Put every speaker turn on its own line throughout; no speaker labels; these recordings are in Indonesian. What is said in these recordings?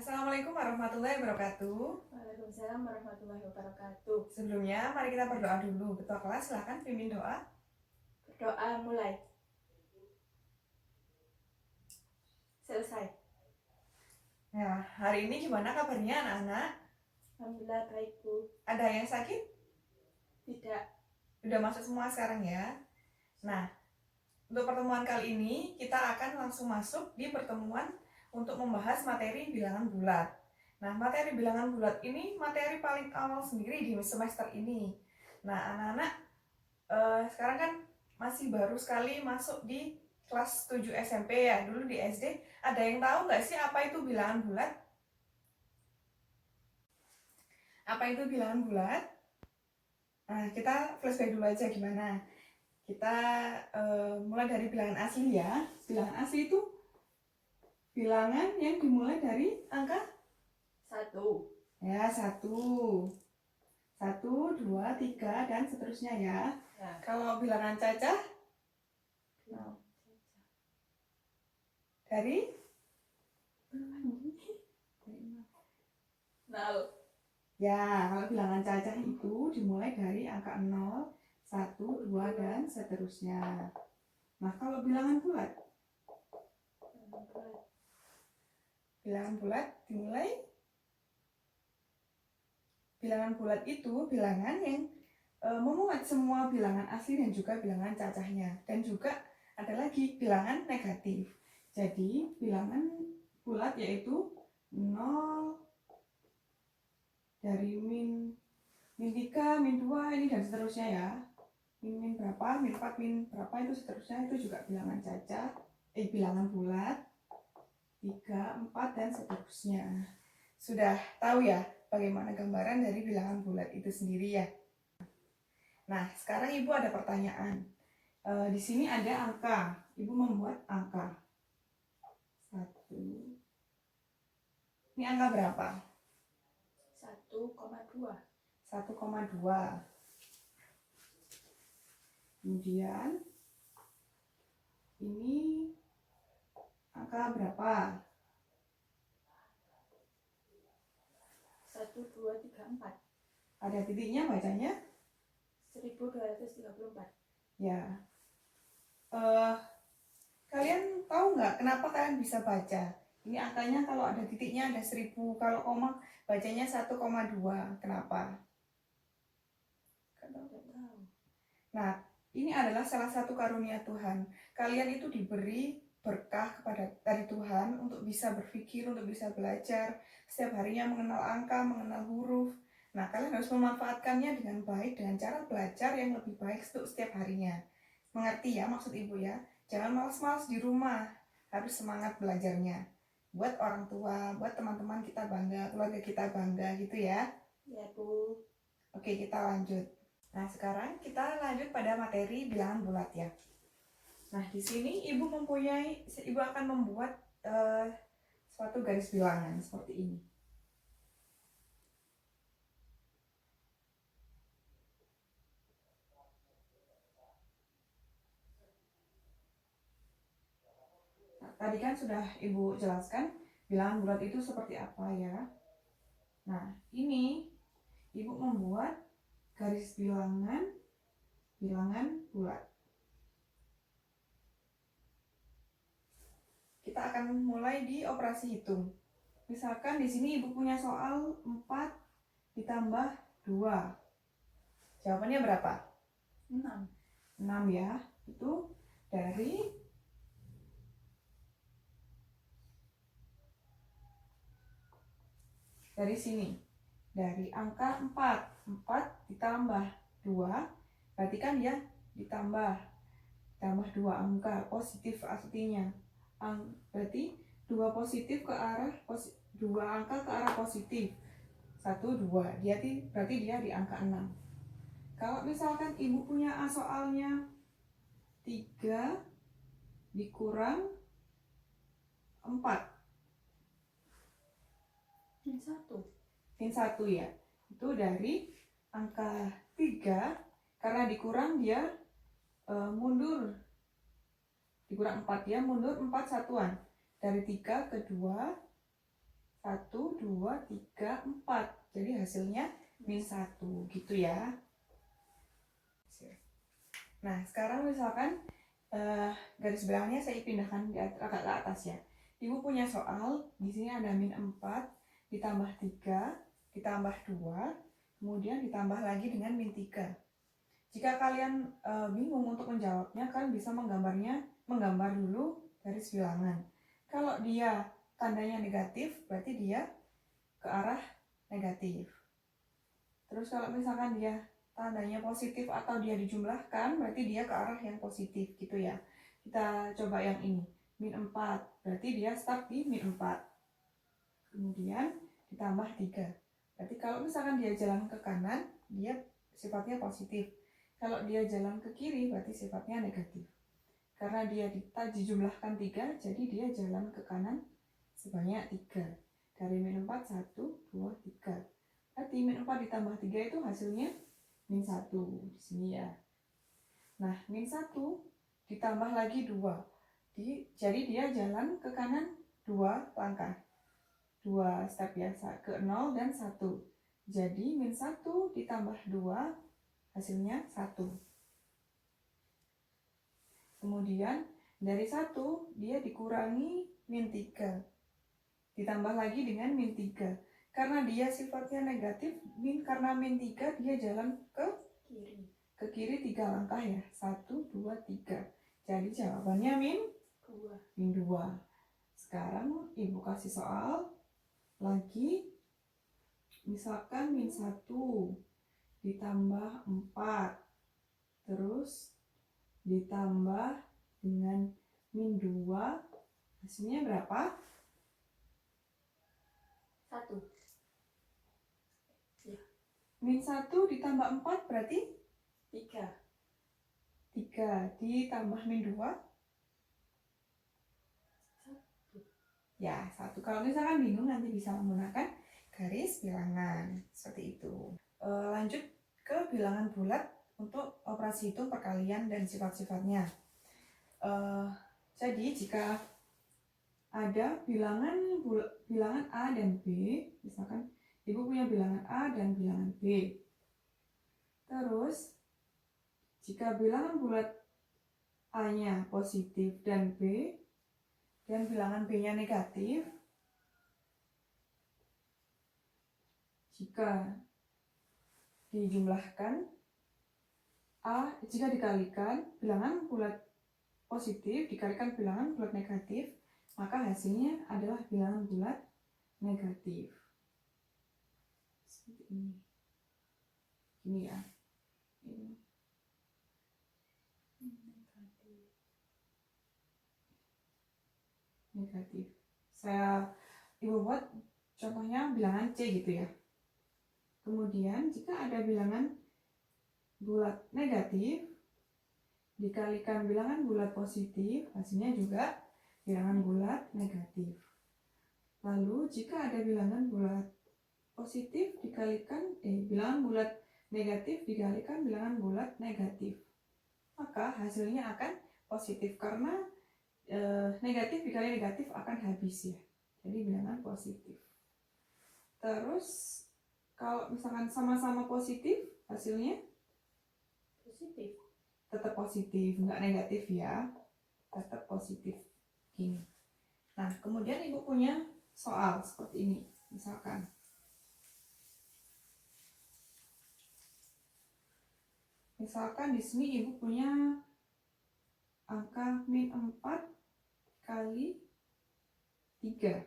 Assalamualaikum warahmatullahi wabarakatuh.
Waalaikumsalam warahmatullahi wabarakatuh.
Sebelumnya, mari kita berdoa dulu. Ketua kelas, silahkan pimpin doa.
Berdoa mulai. Selesai.
Ya, hari ini gimana kabarnya anak-anak?
Alhamdulillah baik, Bu.
Ada yang sakit?
Tidak.
Udah masuk semua sekarang ya. Nah, untuk pertemuan kali ini, kita akan langsung masuk di pertemuan untuk membahas materi bilangan bulat. Nah, materi bilangan bulat ini materi paling awal sendiri di semester ini. Nah, anak-anak sekarang kan masih baru sekali masuk di kelas 7 SMP ya. Dulu di SD, ada yang tahu nggak sih apa itu bilangan bulat? Apa itu bilangan bulat? Nah, kita flashback dulu aja gimana. Kita mulai dari bilangan asli ya. Bilangan asli itu bilangan yang dimulai dari angka
1.
ya 1, 1, 2, 3 dan seterusnya ya.
Ya.
Kalau bilangan cacah dari
0.
ya, kalau bilangan cacah itu dimulai dari angka 0, 1, 2 dan seterusnya. Nah, kalau bilangan bulat dimulai bilangan bulat itu bilangan yang memuat semua bilangan asli dan juga bilangan cacahnya, dan juga ada lagi bilangan negatif. Jadi bilangan bulat yaitu 0 dari min 3, min 2 ini dan seterusnya ya. Min berapa, min 4, min berapa itu seterusnya, itu juga bilangan cacah, bilangan bulat 3, 4 dan seterusnya. Sudah tahu ya bagaimana gambaran dari bilangan bulat itu sendiri ya. Nah, sekarang Ibu ada pertanyaan. Di sini ada angka. Ibu membuat angka. 1. Ini angka berapa?
1,2.
1,2. Kemudian ini angka berapa?
1, 2, 3, 4.
Ada titiknya bacanya?
1234.
Ya. Kalian tahu nggak kenapa kalian bisa baca? Ini angkanya kalau ada titiknya ada 1000, kalau koma bacanya 1,2. Kenapa?
Tidak tahu.
Nah, ini adalah salah satu karunia Tuhan. Kalian itu diberi berkah dari Tuhan untuk bisa berpikir, untuk bisa belajar, setiap harinya mengenal angka, mengenal huruf. Nah, kalian harus memanfaatkannya dengan baik, dengan cara belajar yang lebih baik untuk setiap harinya. Mengerti ya maksud Ibu ya? Jangan malas-malas di rumah, harus semangat belajarnya. Buat orang tua, buat teman-teman kita bangga, keluarga kita bangga gitu ya.
Ya, Bu.
Oke, kita lanjut. Nah, sekarang kita lanjut pada materi bilangan bulat ya. Nah, di sini Ibu akan membuat suatu garis bilangan seperti ini. Nah, tadi kan sudah Ibu jelaskan bilangan bulat itu seperti apa ya. Nah, ini Ibu membuat garis bilangan bulat. Kita akan mulai di operasi hitung. Misalkan di sini Ibu punya soal 4 ditambah 2. Jawabannya berapa?
6.
6 ya. Itu dari sini. Dari angka 4. 4 ditambah 2, berarti kan ya ditambah 2 angka positif artinya. Berarti 2 positif ke arah 2 angka ke arah positif. 1, 2. Berarti dia di angka 6. Kalau misalkan Ibu punya soalnya 3 dikurang 4.
Min 1.
Min 1 ya. Itu dari angka 3, karena dikurang dia mundur. Dikurang 4 ya, mundur 4 satuan. Dari 3 ke 2, 1, 2, 3, 4. Jadi hasilnya min 1 gitu ya. Nah, sekarang misalkan garis belakangnya saya pindahkan agak ke atas ya. Ibu punya soal, di sini ada min 4, ditambah 3, ditambah 2, kemudian ditambah lagi dengan min 3. Jika kalian bingung untuk menjawabnya, kalian bisa menggambar dulu garis bilangan. Kalau dia tandanya negatif, berarti dia ke arah negatif. Terus kalau misalkan dia tandanya positif atau dia dijumlahkan, berarti dia ke arah yang positif gitu ya. Kita coba yang ini, min 4, berarti dia start di min 4. Kemudian ditambah 3. Berarti kalau misalkan dia jalan ke kanan, dia sifatnya positif. Kalau dia jalan ke kiri, berarti sifatnya negatif. Karena dia dijumlahkan 3, jadi dia jalan ke kanan sebanyak 3. Dari min 4, 1, 2, 3. Berarti min 4 ditambah 3 itu hasilnya min 1 di sini ya. Nah, min 1 ditambah lagi 2. Jadi dia jalan ke kanan 2 langkah. 2 step ya, ke 0 dan 1. Jadi min 1 ditambah 2 hasilnya 1. Kemudian dari 1 dia dikurangi min 3. Ditambah lagi dengan min 3. Karena dia sifatnya negatif, karena min 3 dia jalan ke kiri 3 langkah ya. 1, 2, 3. Jadi jawabannya min 2. Sekarang ibu kasih soal lagi. Misalkan min 1 ditambah 4. Terus ditambah dengan min 2. Hasilnya berapa?
1.
Min 1 ditambah 4 berarti
3.
3 ditambah min 2 ya 1. Kalau misalkan bingung nanti bisa menggunakan garis bilangan seperti itu. Lanjut ke bilangan bulat untuk operasi hitung perkalian dan sifat-sifatnya. Jadi jika ada bilangan A dan B, misalkan ibu punya bilangan A dan bilangan B. Terus jika bilangan bulat A-nya positif dan bilangan B-nya negatif, jika dijumlahkan jika dikalikan bilangan bulat positif dikalikan bilangan bulat negatif, maka hasilnya adalah bilangan bulat negatif. Seperti ini. Ini ya. Ini. Negatif. Ibu buat contohnya bilangan C gitu ya. Kemudian jika ada bilangan bulat negatif dikalikan bilangan bulat positif, hasilnya juga bilangan bulat negatif. Lalu jika ada bilangan bulat positif dikalikan bilangan bulat negatif dikalikan bilangan bulat negatif, maka hasilnya akan positif karena negatif dikali negatif akan habis ya. Jadi bilangan positif. Terus kalau misalkan sama-sama positif, hasilnya
Positif.
tetap positif, nggak negatif ya, tetap positif. Gini. Nah, kemudian ibu punya soal seperti ini, misalkan. Misalkan di sini ibu punya angka min 4 kali 3.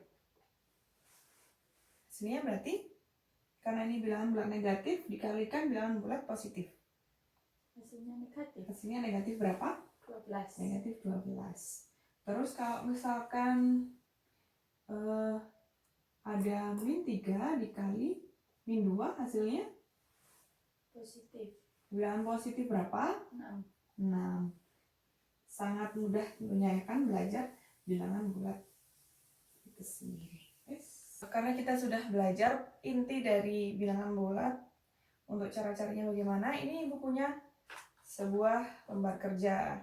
Hasilnya berarti karena ini bilangan bulat negatif dikalikan bilangan bulat positif.
Hasilnya negatif.
Hasilnya negatif berapa?
12.
Negatif 12. Terus kalau misalkan ada min 3 dikali min 2 hasilnya
Positif.
bilangan positif berapa?
6.
6. Sangat mudah tentunya ya kan belajar bilangan bulat itu sendiri. Karena kita sudah belajar inti dari bilangan bulat, untuk cara-caranya bagaimana, ini ibu punya sebuah lembar kerja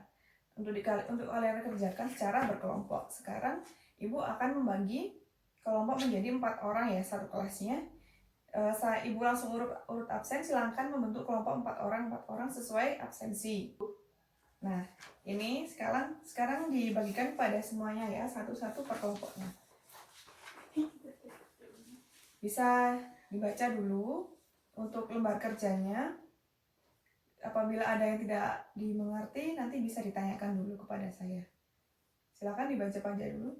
untuk kalian kerjakan secara berkelompok. Sekarang ibu akan membagi kelompok menjadi 4 orang ya satu kelasnya. Ibu langsung urut absen, silahkan membentuk kelompok 4 orang sesuai absensi. Nah, ini sekarang dibagikan pada semuanya ya, satu-satu per kelompoknya. Bisa dibaca dulu untuk lembar kerjanya. Apabila ada yang tidak dimengerti, nanti bisa ditanyakan dulu kepada saya. Silakan dibaca-baca dulu.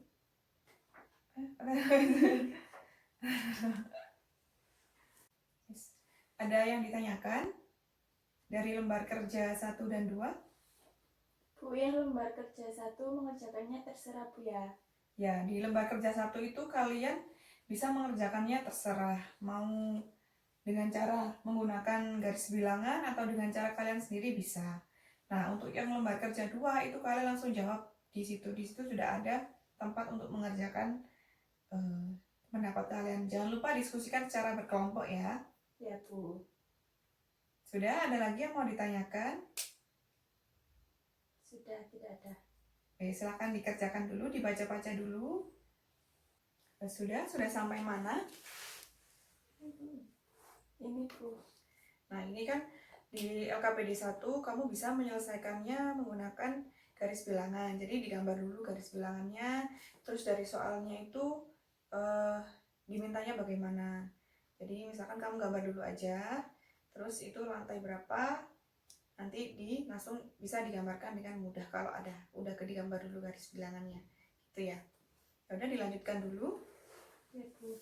Ada yang ditanyakan dari lembar kerja 1 dan 2?
Bu, yang lembar kerja 1 mengerjakannya terserah Bu ya.
Ya, di lembar kerja 1 itu kalian bisa mengerjakannya terserah. Mau dengan cara menggunakan garis bilangan atau dengan cara kalian sendiri bisa. Nah, untuk yang lembar kerja 2 itu kalian langsung jawab di situ. Di situ sudah ada tempat untuk mengerjakan pendapat kalian. Jangan lupa diskusikan secara berkelompok ya.
Ya Bu.
Sudah ada lagi yang mau ditanyakan?
Sudah, tidak ada.
Oke, silakan dikerjakan dulu, dibaca-baca dulu. Sudah sampai mana?
Ini Bu.
Nah, ini kan di LKPD 1 kamu bisa menyelesaikannya menggunakan garis bilangan. Jadi digambar dulu garis bilangannya, terus dari soalnya itu dimintanya bagaimana. Jadi misalkan kamu gambar dulu aja, terus itu lantai berapa, nanti langsung bisa digambarkan dengan mudah kalau udah digambar dulu garis bilangannya, gitu ya. Udah dilanjutkan dulu.
Ya Bu.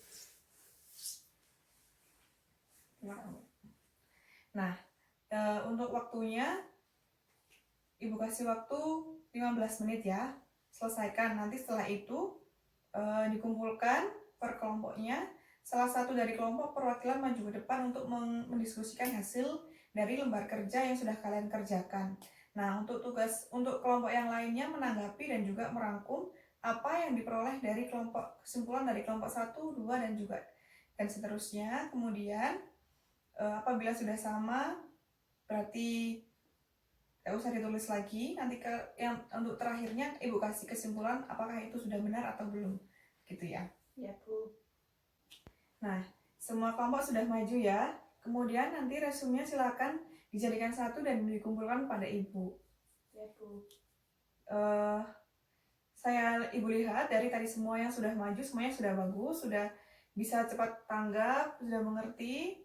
Nah, untuk waktunya Ibu kasih waktu 15 menit ya. Selesaikan. Nanti setelah itu dikumpulkan per kelompoknya. Salah satu dari kelompok perwakilan maju ke depan untuk mendiskusikan hasil dari lembar kerja yang sudah kalian kerjakan. Nah, untuk kelompok yang lainnya menanggapi dan juga merangkum apa yang diperoleh dari kesimpulan dari kelompok 1, 2, dan seterusnya. Kemudian apabila sudah sama, berarti tidak usah ditulis lagi. Nanti yang untuk terakhirnya Ibu kasih kesimpulan apakah itu sudah benar atau belum, gitu ya.
Ya Bu.
Nah, semua kelompok sudah maju ya. Kemudian nanti resumenya silakan dijadikan satu dan dikumpulkan pada Ibu.
Ya Bu.
Ibu lihat dari tadi semua yang sudah maju, semuanya sudah bagus, sudah bisa cepat tanggap, sudah mengerti.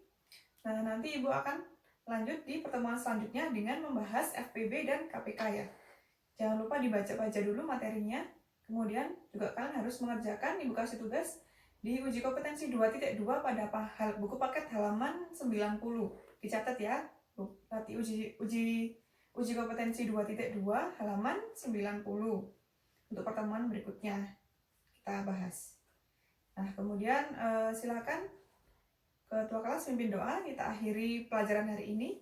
Nah, nanti Ibu akan lanjut di pertemuan selanjutnya dengan membahas FPB dan KPK ya. Jangan lupa dibaca-baca dulu materinya. Kemudian juga kalian harus mengerjakan, Ibu kasih tugas di uji kompetensi 2.2 pada buku paket halaman 90. Dicatat ya. Nanti uji kompetensi 2.2 halaman 90. Untuk pertemuan berikutnya kita bahas. Nah, kemudian silakan Ketua kelas pimpin doa, kita akhiri pelajaran hari ini.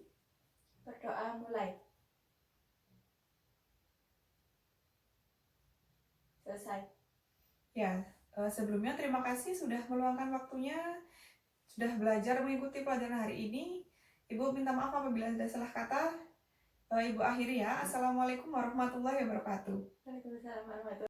Berdoa mulai. Selesai.
Ya, sebelumnya terima kasih sudah meluangkan waktunya, sudah belajar mengikuti pelajaran hari ini. Ibu minta maaf apabila ada salah kata. Ibu akhiri ya. Assalamualaikum warahmatullahi wabarakatuh.
Waalaikumsalam warahmatullahi wabarakatuh.